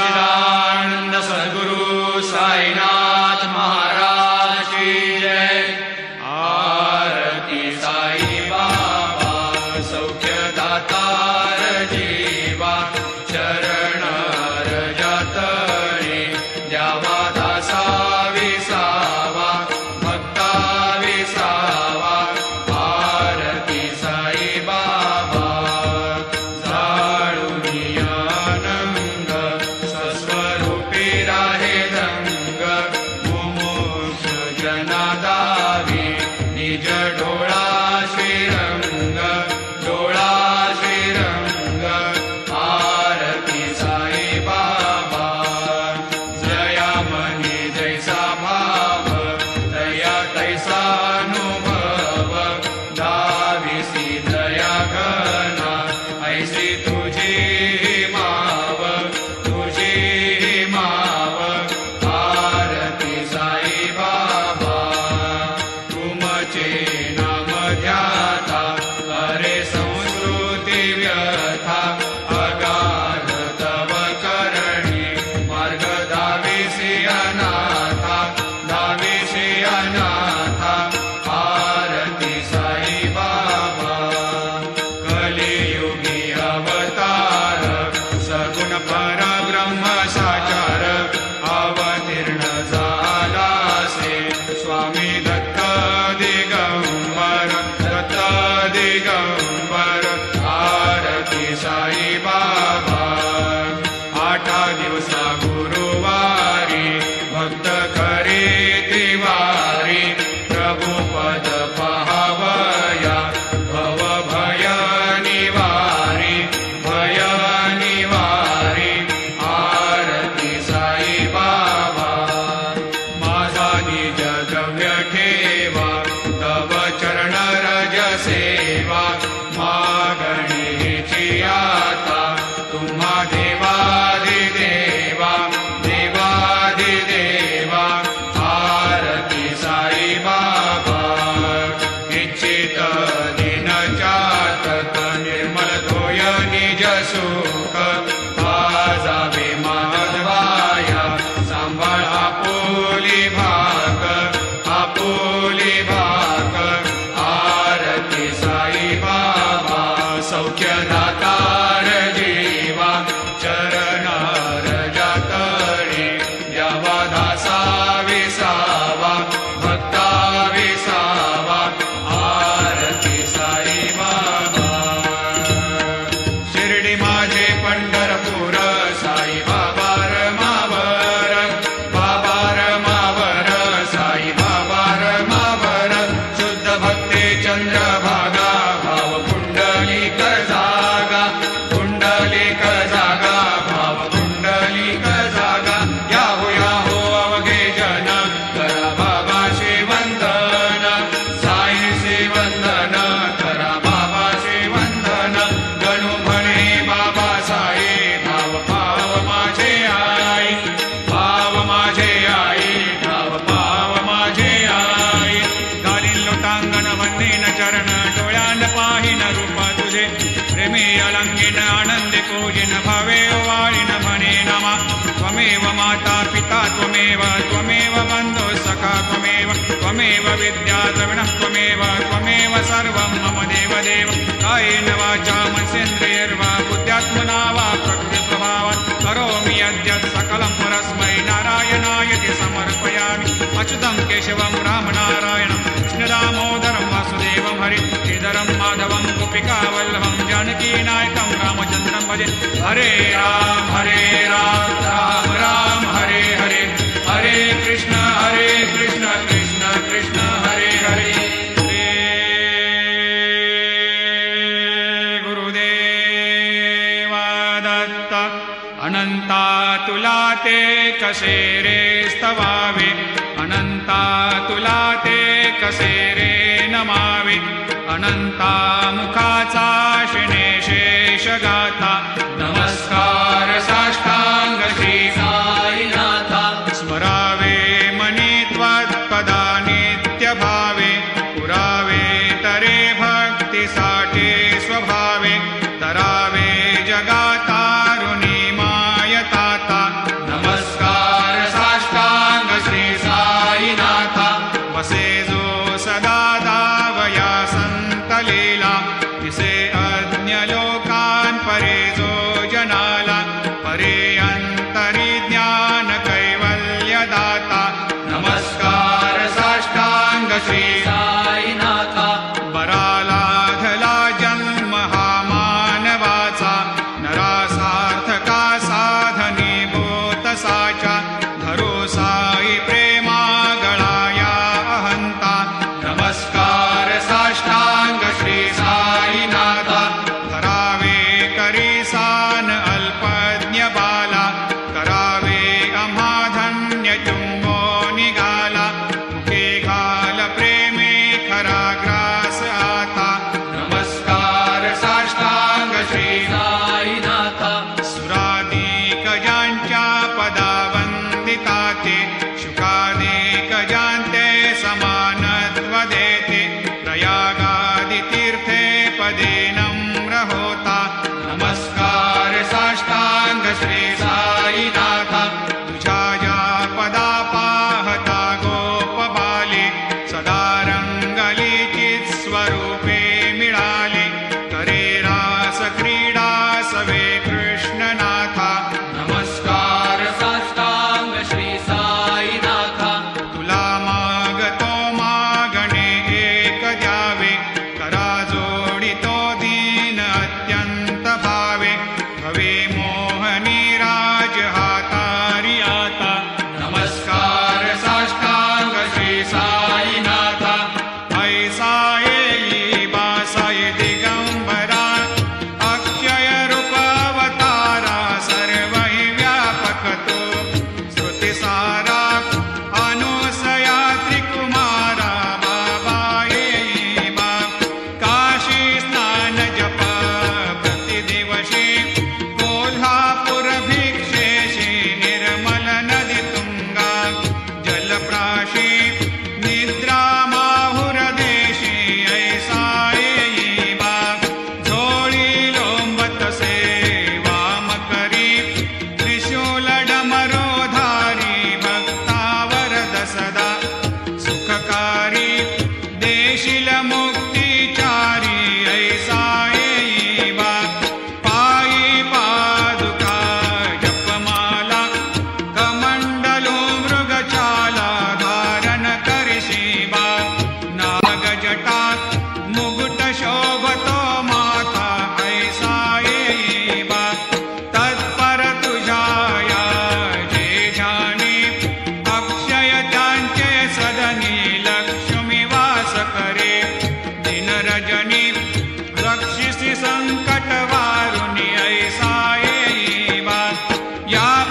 सच्चिदानंद सद्गुरु साईनाथ महाराज की जय। आरती साई बाबा सौख्यदातार जीवा, चरण रजतणी द्यावा दासा विसावा, भक्ता विसावा। आरती साई बाबा जाळूनी आनंद, स्वस्वरूपी राहे रंग, मुमुक्ष जना दावी निज डोळा श्रीरंग, डोळा श्रीरंग। आरती साई बाबा जया मनी जैसा भाव, दया तैसा अनुभव, दाविसी दया घना ऐसी तुझी माव, तुझी माव। आरती साई बाबा तुमचे नाम ध्याता, अरे संस्कृती व्यथा, अगाध तव करणी मार्ग दाविसी अनाथा, दाविसी अनाथा। आरती साई बाबा कलियुगी अवतार, सगुण परब्रह्म साचार, अवतीर्ण झालासे स्वामी दत्त दिगंबर, दत्त दिगंबर। आरती साई बाबा आठा दिवसा गुरुवारी, भक्त करी तिवारी, प्रभु पद पाहावया, भव भय निवारी, भय निवारी। आरती साई बाबा माझा निज द्रव्य ठेवा, तव चरण रज सेवा, मागणीची आता तुम्हा देवाधिदेवा, देवाधिदेवा। आरती साई बाबा इच्छित दिन चातक, निर्मल धोय निज सुख, आजावे माधवाया, सांभाळ आपुली भाग, आपुली भाग। आरती साई बाबा सौख्यदातार जीवा, चरण रजतणी द्यावा दासा विसावा, भक्ता विसावा। आरती साई बाबा शिर्डी माझे पंढरपूर, साई बाबा रमावर, बाबा रमावर, साई बाबा रमावर। शुद्ध भक्ती चंद्रभागा, भाव पुंडलिक जागा, पुंडलिक जागा, भाव पुंडलिक जागा। याहो अवघे जन करा बाबाशी वंदन, साईशी वंदन करा बाबाशी वंदन। गणू म्हणे बाबा साई, भाव पाव माझे आई, भाव माझे आई, भाव पाव माझे आई। घालीन लोटांगण वंदीन चरण, डोळ्यान पाहिन रूप तुझे, प्रेमी अलंकीन आनंदी पूजिन, भावे वाळीन म्हणे नमा। त्वमेव माता पिता त्वमेव, त्वमेव बंधु सखा त्वमेव, त्वमेव विद्या द्रविणः त्वमेव, त्वमेव सर्वं मम देवदेव। कायेन वाचा मनसेन्द्रियैर्वा बुद्ध्यात्मना वा प्रकृतिस्वभावात्, करोमि यद्यत् सकलं परस्मै नारायणायति समर्पयामि। अच्युतं केशवं रामनारायणं, कृष्णदामोदरं वासुदेवं हरि, श्रीधरं माधवं गोपिकावल्लभं, जानकीनायकं रामचन्द्रं भजे। हरे राम राम राम हरे हरे, हरे कृष्ण कृष्ण कृष्ण हरे हरे। श्री गुरुदेव दत्त अनंता तुला ते कसे रे स्तवावे, अनंता तुला ते कसे रे नमावे। अनंता मुखाचा शिणे शेष गाथा, नमस्कार साष्टांग श्री साईनाथा। स्मरावे मनी त्वत्पदा नित्य भावे, पुरावे तरे भक्तीसाठी स्वभावे, तरावे जगातारुणी मायताता।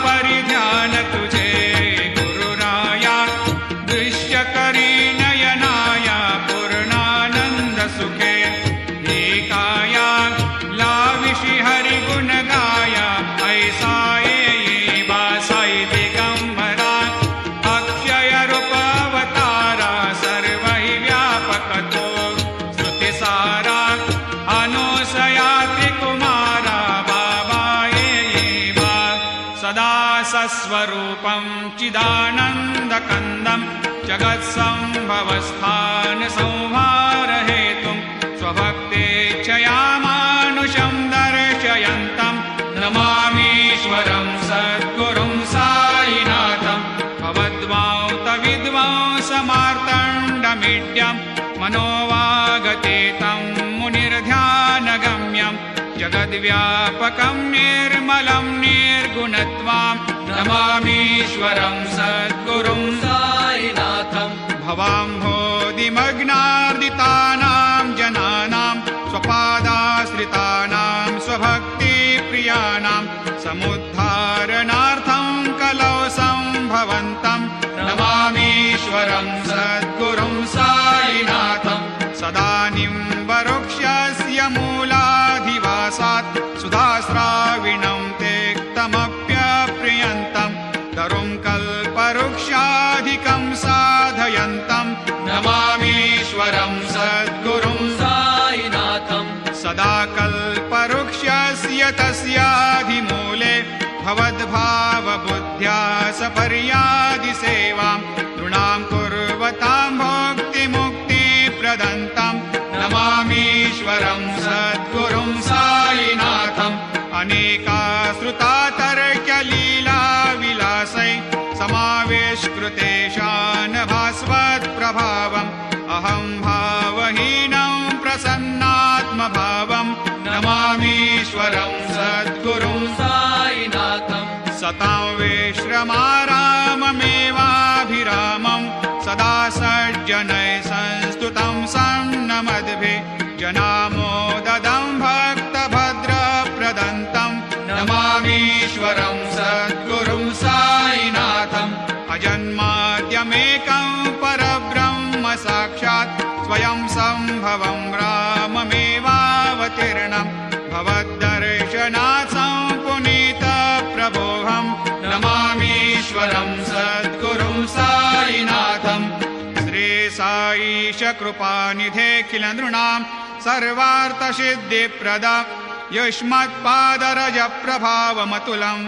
परिध्यान तुझे गुरुराया दृश्य करी नयनाया पूर्णानंद सुखे एकाया लाविषि हरि गुण गाया ऐसा ये बासाई दिगंबरा अक्षय रूप अवतारा सर्व ही व्यापक तो स्तुति सारा अनुसया त्रिकुमारा बाबा ये बा सदा सस्वरूपं चिदानन्दकन्दं जगत्सम्भवस्थान संहार हेतुं स्वभक्तेच्छया मानुषं दर्शयन्तं नमामीश्वरं सद्गुरुं साईनाथं भवद्वांतविद्वांसमार्तण्डमीड्यं मनोवागतीतं मुनिर्ध्यानगम्यं जगद्व्यापकं निर्मलं निर्गुणत्वां नमामीश्वरं सद्गुरुं साईनाथं भवाम्भोधिमग्नार्दितानां जनानां स्वपादाश्रितानां स्वभक्तिप्रियाणां समुद्धारणार्थं कलौ सम्भवन्तं नमामीश्वरं सद्गुरुं साईनाथं सदा निम्बवृक्षस्य मूलाधिवासात् सुधास्राविणं तेक्तमप्यप्रियन्तं तरुं कल्पवृक्षाधिकं साधयन्तं नमामीश्वरं सद्गुरुं साईनाथं सदा कल्पवृक्षस्य तस्याधिमूले भवद्भावबुद्ध्या सपर्यादिसेवां नृणां कुर्वतां भुक्तिमुक्तिप्रदन्तं नमामीश्वरं सद्गुरुं साईनाथम् अनेकाश्रुता तर्क्यलीलाविलासै समावेशकृतेशान भास्वत्प्रभावम् अहं भावहीनं प्रसन्नात्मभावं नमामीश्वरं सद्गुरुं साईनाथं सतां विश्रमाराममेवाभिरामं सदा सज्जनैः संस्तुतं सन्नमद्भिः जनामोददं भक्तभद्रप्रदन्तं नमामीश्वरं सद्गुरुं साईनाथम् अजन्माद्यमेकं परब्रह्म साक्षात् स्वयं सम्भवं राममेवावतीर्णं भवद्दर्शनात् सम्पुनीतप्रभोहं नमामीश्वरं सद्गुरुं साईनाथम् श्रीसाईश कृपानिधेऽखिल नृणां सर्वार्थसिद्धिप्रदा युष्मत्पादरजप्रभावमतुलं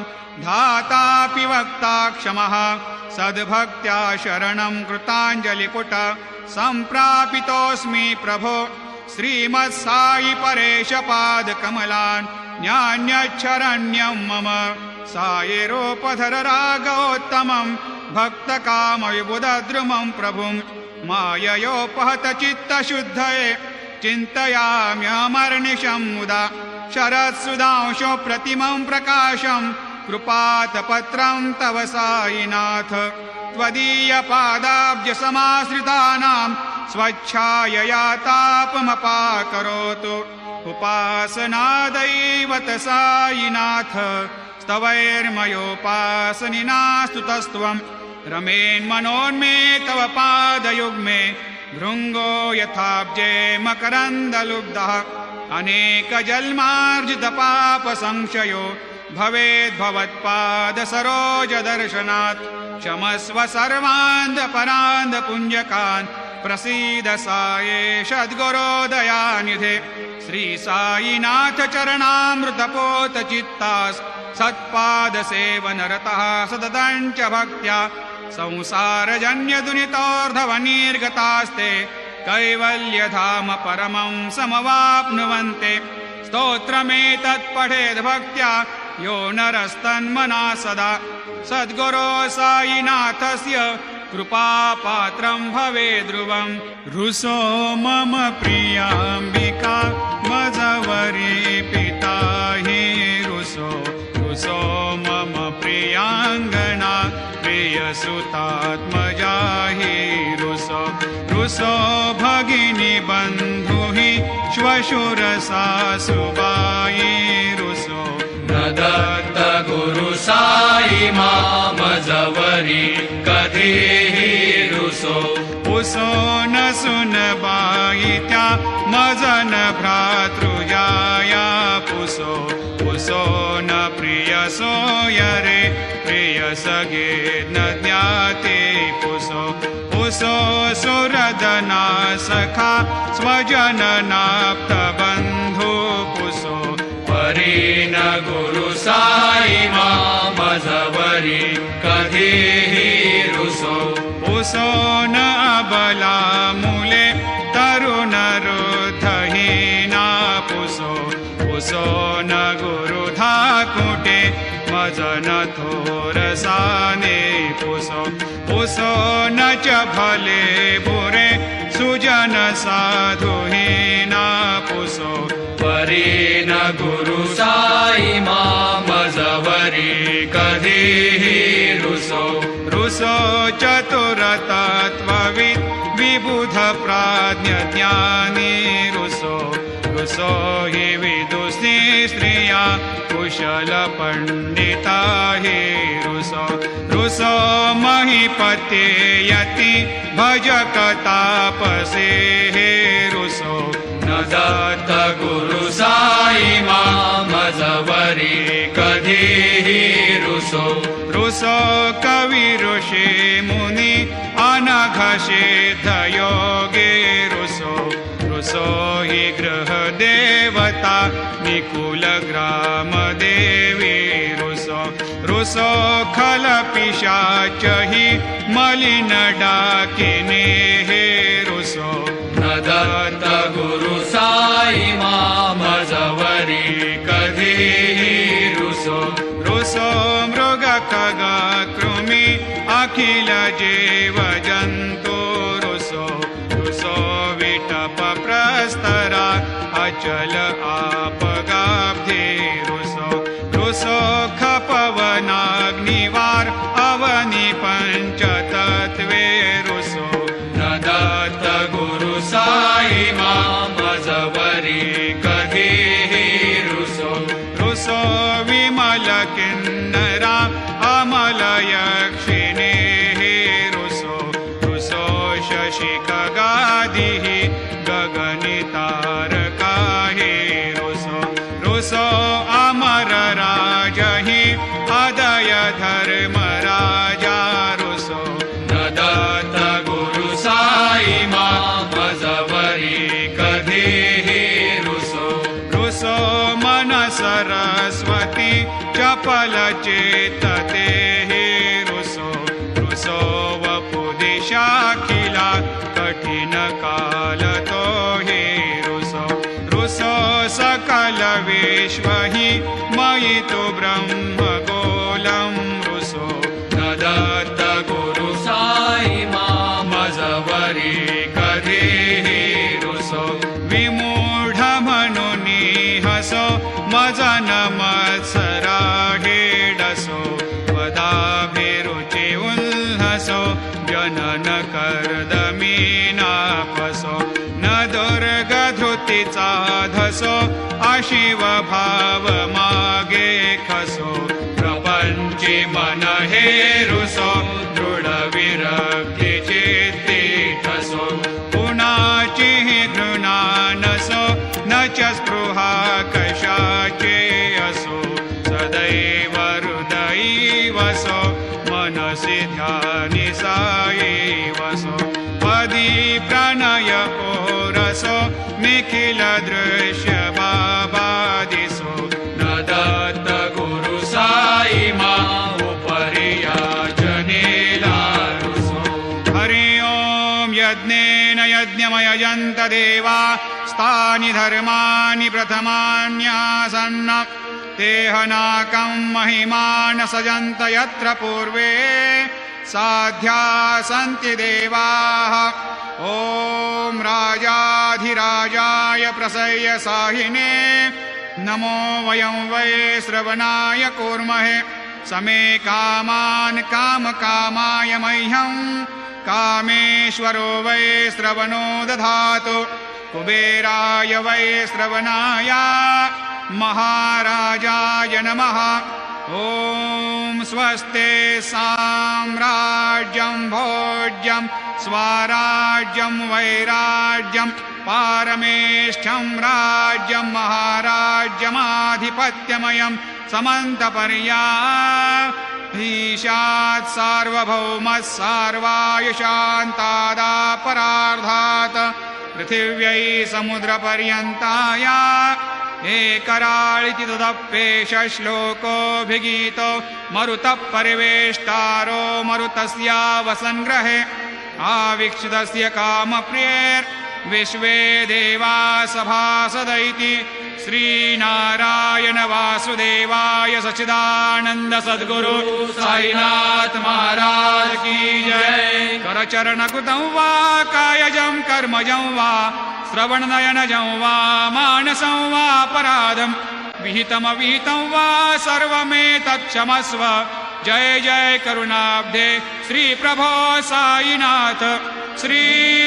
धातापि वक्ता क्षमः सद्भक्त्या शरणं कृताञ्जलिपुट सम्प्रापितोऽस्मि प्रभो श्रीमत्साई परेशपादकमलान् न्यान्यच्छरण्यं मम सायिरूपधर रागोत्तमं भक्तकामविबुधद्रुमं प्रभुं माययोपहतचित्तशुद्धये चिन्तयाम्यमर्निशं मुदा शरत्सुधांशो प्रतिमं प्रकाशं कृपातपत्रं तव साईनाथ त्वदीयपादाब्जसमाश्रितानां स्वच्छायया तापमपाकरोतु उपासनादैवत साईनाथ स्तवैर्मयोपासनिना स्तुतस्त्वं रमेन्मनोन्मे तव पादयुग्मे भृङ्गो यथाब्जे मकरन्दलुब्धः अनेकजन्मार्जितपापसंशयो भवेद्भवत्पादसरोजदर्शनात् क्षमस्व सर्वान्धपरान्धपुञ्जकान् प्रसीद सायेश सद्गुरोदयानिधे श्रीसाईनाथ चरणामृतपोतचित्तास् सत्पादसेवनरतः सततं च भक्त्या संसारजन्यदुनितोर्धवनिर्गतास्ते कैवल्यधाम परमं समवाप्नुवन्ते स्तोत्रमेतत् पठेद् भक्त्या यो नरस्तन्मना सदा सद्गुरो साईनाथस्य कृपापात्रं भवेद्ध्रुवम् रुसो मम प्रियाम्बिका मजवरी पिता हि रुसो मम प्रियाङ्गना प्रियसुतात्मजा हि रुसो भगिनी बन्धु हि श्वशुरसासुबायि रुसो दत्त गुरु साई मामजवरी कधीही रुसो पुसो न सुनबाई त्या मजन भ्रातृजाया पुसो पुसो न प्रिय सोयरे प्रिय सगे न ज्ञाते पुसो पुसो सुरदना सखा स्वजन नाप्त बंधु पुसो परी न गुरु साई मामजवरी कधीही रुसो पुसो न अबला मूले तरुण रुद्धहीना पुसो पुसो न गुरु धाकुटे मजन थोरसाने पुसो पुसो न च भले बुरे सुजन साधुहीना पुसो परी न गुरु साई मामजवरी कधीही रुसो रुसो चतुरतत्त्ववित् विबुध प्राज्ञ ज्ञानी रुसो रुसो हि विदुषी स्त्रिया कुशल पंडिता हि रुसो रुसो महीपते यति भजक तापसे हे रुसो न दत्त गुरु साई मामजवरी कधीही रुसो रुसो कवि ऋषि मुनि अनघषेध योगे रुसो रुसो हि गृह देवता निकुल ग्राम देवी रुसो रुसो खल पिशाच हि मलिन डाकिने हे रुसो न दत्त गुरु साई मामजवरी कधीही रुसो रुसो मृग खग कृमि अखिल जीव जंतु रुसो रुसो विटप प्रस्तरा अचल आपगाब्धि रुसो रुसो खपवनाग्निवार अवनि पंचतत्वे रुसो न दत्त गुरु साई मामजवरी कधीही रुसो रुसो विमल किन्नरा अमल यक्षिणे रुसो रुसो शशि खगादिः गगनितारका रुसो रुसो अमर राजहि अदय धर्मराजा रुसो न दत्त गुरु साई मामजवरी कधीही रुसो रुसो मन सरस्वती चपल चेतते हे रुसो रुसो वपुदिशाखिला कठिन काल तो हे रुसो रुसो सकल विश्व हि मयि तु ब्रह्म गोलम रुसो न दत्त गुरु साई मामजवरी कधीही रुसो विमूढ मनुनी हसो मजन मत्सरा हेडसो पदाभिरुचि उल्हसो जनन कर्दमीनापसो न दुर्गधृतिचा धसो अशिव भाव मागे खसो प्रपंची मन हे रुसो दृढ विरक्ती चित्ती ठसो पुनाची घृणा नसो न च स्पृहा कशाचे असो सदैव हृदयी वसो मनसि ध्यानि साई वसो पदी प्रणय ओरसो निखिल दृश्य बाबादिसो न दत्त गुरु साई मामुपर्याचनेला रुसो हरि ओम यज्ञेन यज्ञमय यजन्त देवा स्थानि धर्माणि प्रथमान्यासन्न तेहनाकं महिमान सजन्त यत्र पूर्वे साध्या सन्ति देवाः ॐ राजाधिराजाय प्रसह्य साहिने नमो वयं वै श्रवणाय कूर्महे समे कामान् कामकामाय मह्यं कामेश्वरो वै श्रवणो दधातु कुबेराय वै श्रवणाय महाराजाय नमः। ॐ स्वस्ते साम्राज्यं भोज्यं स्वराज्यं वैराज्यं पारमेष्ठ्यं राज्यं महाराज्यमाधिपत्यमयं समन्तपर्याधीशात् सार्वभौमः सार्वायुषान्तादापरार्धात् पृथिव्यै समुद्रपर्यन्ताया एकराळिति तदप्येष श्लोकोऽभिगीतो मरुतः परिवेष्टारो मरुतस्यावसङ्ग्रहे आवीक्षितस्य कामप्रियैर्विश्वे देवा सभासदैति श्रीनारायण वासुदेवाय सच्चिदानन्द सद्गुरु साईनाथ महाराज की जय। करचरणकृतं वा कायजं कर्मजं वा श्रवणनयनजं वा मानसं वा अपराधं विहितमविहितं वा सर्वमेतत्क्षमस्व। जय जय करुणाब्धे श्री प्रभो साईनाथ श्री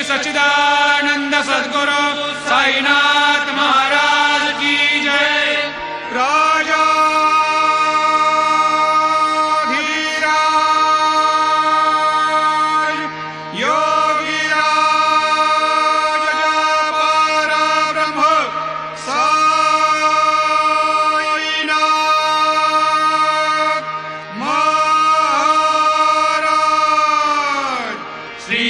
सच्चिदानंद सद्गुरु साईनाथ महाराज की जय। राजाधीराज योगीराज परब्रह्म साईनाथ महाराज श्री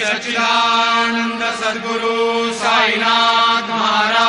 सच्चिदानंद सद्गुरु साईनाथ महाराज